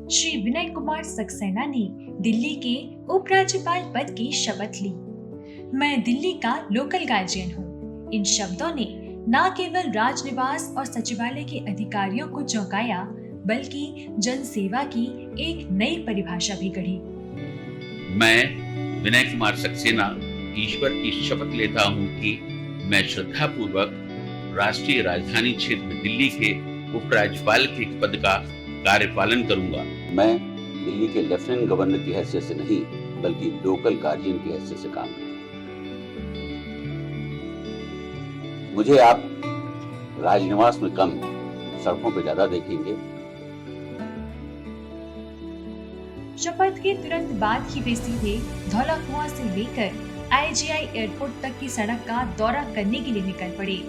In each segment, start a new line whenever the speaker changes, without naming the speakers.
श्री विनय कुमार सक्सेना ने दिल्ली के उपराज्यपाल पद की शपथ ली। मैं दिल्ली का लोकल गार्जियन हूँ। इन शब्दों ने न केवल राजनिवास और सचिवालय के अधिकारियों को चौंकाया, बल्कि जन सेवा की एक नई परिभाषा भी गढ़ी।
मैं विनय कुमार सक्सेना ईश्वर की शपथ लेता हूँ कि मैं श्रद्धापूर्वक राष्ट्रीय राजधानी क्षेत्र दिल्ली के उपराज्यपाल के पद का कार्यपालन करूंगा।
मैं दिल्ली के लेफ्टिनेंट गवर्नर की हैसियत से नहीं, बल्कि लोकल गार्जियन की हैसियत से काम करूंगा। मुझे आप राजनिवास में कम, सड़कों पर ज्यादा देखेंगे।
शपथ के तुरंत बाद ही वे सीधे धौला कुआं से लेकर IGI एयरपोर्ट तक की सड़क का दौरा करने के लिए निकल पड़े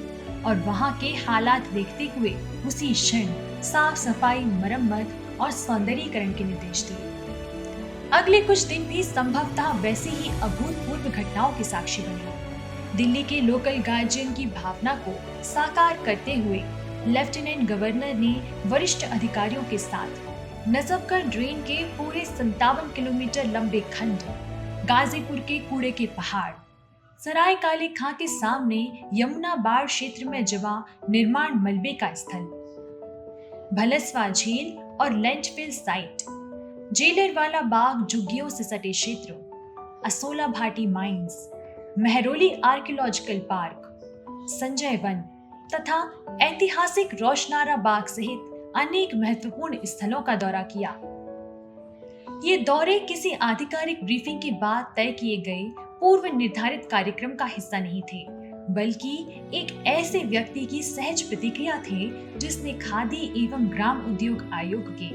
और वहां के हालात देखते हुए उसी क्षण साफ सफाई, मरम्मत और सौंदर्यीकरण के निर्देश दिए। अगले कुछ दिन भी संभवतः वैसे ही अभूतपूर्व घटनाओं के साक्षी बने। दिल्ली के लोकल गार्जियन की भावना को साकार करते हुए लेफ्टिनेंट गवर्नर ने वरिष्ठ अधिकारियों के साथ नजफगढ़ ड्रेन के पूरे 57 किलोमीटर लंबे खंड, गाजीपुर के कूड़े के पहाड़, सराय काले खां के सामने यमुना बाढ़ क्षेत्र में जमा निर्माण मलबे का स्थल, भलसवा झील और लैंडफिल साइट, जेलरवाला बाग झुग्गियों से सटे क्षेत्रों, Asola Bhati mines, Mehrauli archaeological park, Sanjay one तथा ऐतिहासिक रोशनारा बाग सहित अनेक महत्वपूर्ण स्थलों का दौरा किया। ये दौरे किसी आधिकारिक ब्रीफिंग के बाद तय किए गए पूर्व निर्धारित कार्यक्रम का हिस्सा नहीं थे, बल्कि एक ऐसे व्यक्ति की सहज प्रतिक्रिया थे जिसने खादी एवं ग्राम उद्योग आयोग के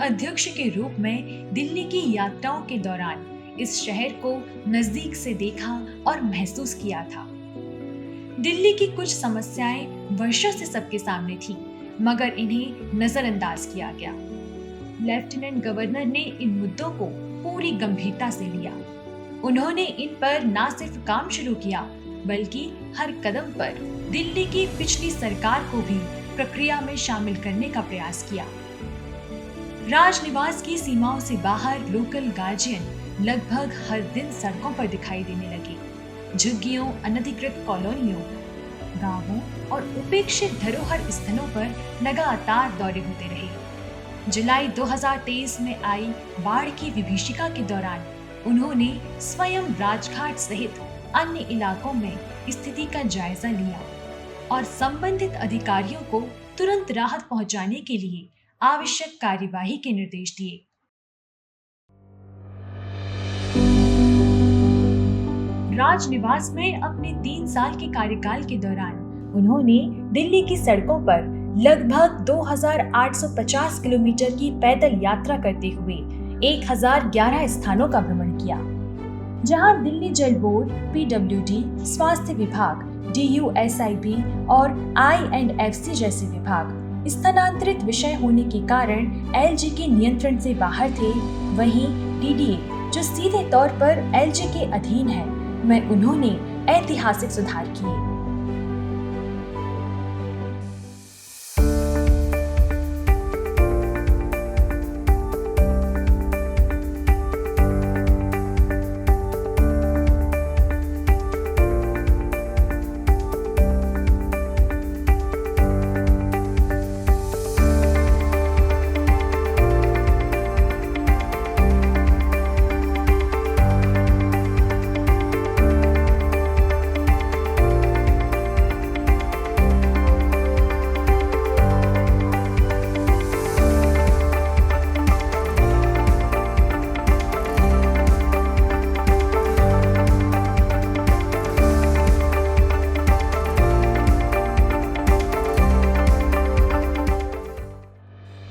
अध्यक्ष के रूप में दिल्ली की यात्राओं के दौरान इस शहर को नजदीक से देखा और महसूस किया था। दिल्ली की कुछ समस्याएं वर्षों से सबके सामने थी, मगर इन्हें नजरअंदाज किया गया। लेफ्टिनेंट गवर्नर ने इन मुद्दों को पूरी गंभीरता से लिया। उन्होंने इन पर न सिर्फ काम शुरू किया, बल्कि हर कदम पर दिल्ली की पिछली सरकार को भी प्रक्रिया में शामिल करने का प्रयास किया। राजनिवास की सीमाओं से बाहर लोकल गार्जियन लगभग हर दिन सड़कों पर दिखाई देने लगे। झुग्गियों, अनधिकृत कॉलोनियों, गांवों और उपेक्षित धरोहर स्थलों पर लगातार दौरे होते रहे। जुलाई 2023 में आई बाढ़ की विभीषिका के दौरान उन्होंने स्वयं राजघाट सहित अन्य इलाकों में स्थिति का जायजा लिया और संबंधित अधिकारियों को तुरंत राहत पहुंचाने के लिए आवश्यक कार्यवाही के निर्देश दिए। राजनिवास में अपने 3 साल के कार्यकाल के दौरान उन्होंने दिल्ली की सड़कों पर लगभग 2850 किलोमीटर की पैदल यात्रा करते हुए 1011 स्थानों का भ्रमण किया, जहां दिल्ली जल बोर्ड, PWD, स्वास्थ्य विभाग, DUSIB और I&FC जैसे विभाग स्थानांतरित विषय होने के कारण LG के नियंत्रण से बाहर थे, वहीं DDA, जो सीधे तौर पर LG के अधीन है, में उन्होंने ऐतिहासिक सुधार किए।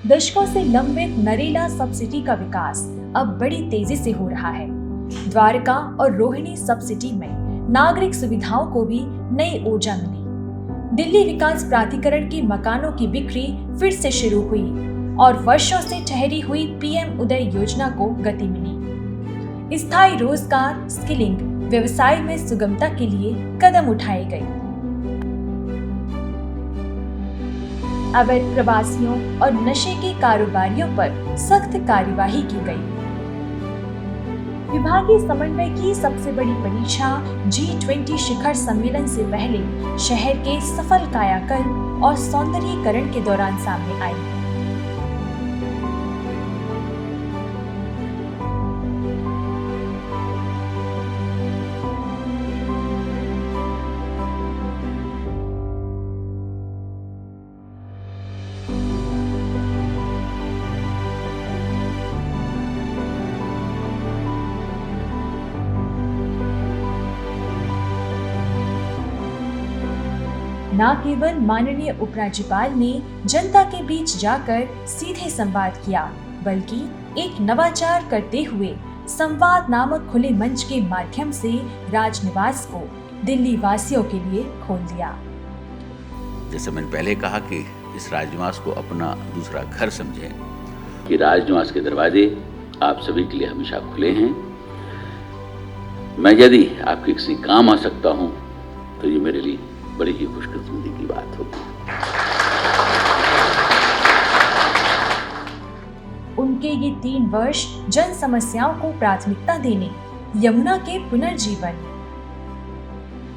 दशकों से लंबित नरेला सब सिटी का विकास अब बड़ी तेजी से हो रहा है। द्वारका और रोहिणी सब सिटी में नागरिक सुविधाओं को भी नई ऊर्जा मिली। दिल्ली विकास प्राधिकरण की मकानों की बिक्री फिर से शुरू हुई और वर्षों से ठहरी हुई PM उदय योजना को गति मिली। स्थायी रोजगार, स्किलिंग, व्यवसाय में सुगमता के लिए कदम उठाए गए। अवैध प्रवासियों और नशे के कारोबारियों पर सख्त कार्यवाही की गई। विभागीय समन्वय की सबसे बड़ी परीक्षा G20 शिखर सम्मेलन से पहले शहर के सफल कायाकल्प और सौंदर्यीकरण के दौरान सामने आई। न केवल माननीय उपराज्यपाल ने जनता के बीच जाकर सीधे संवाद किया, बल्कि एक नवाचार करते हुए संवाद नामक खुले मंच के माध्यम से राजनिवास को दिल्ली वासियों के लिए खोल दिया।
जैसे मैंने पहले कहा कि इस राजनिवास को अपना दूसरा घर समझें, कि राजनिवास के दरवाजे आप सभी के लिए हमेशा खुले हैं। मैं यदि आपके किसी काम आ सकता हूं तो ये मेरे लिए बड़ी ही खुशकिस्मती की बात होगी।
उनके ये 3 वर्ष जन समस्याओं को प्राथमिकता देने, यमुना के पुनर्जीवन,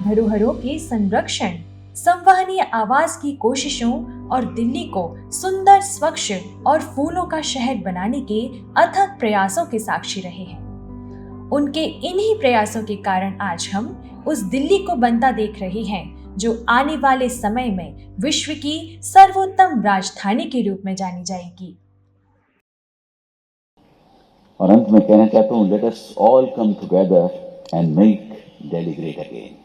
धरोहरों के संरक्षण, संवहनीय आवास की कोशिशों और दिल्ली को सुंदर, स्वच्छ और फूलों का शहर बनाने के अथक प्रयासों के साक्षी रहे हैं। उनके इन्हीं प्रयासों के कारण आज हम उस दिल्ली को बनता देख रहे हैं जो आने वाले समय में विश्व की सर्वोत्तम राजधानी के रूप में जानी जाएगी।
और अंत में कहना चाहता हूं, let us all come together and make Delhi great again.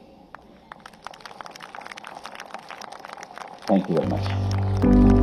Thank you very much.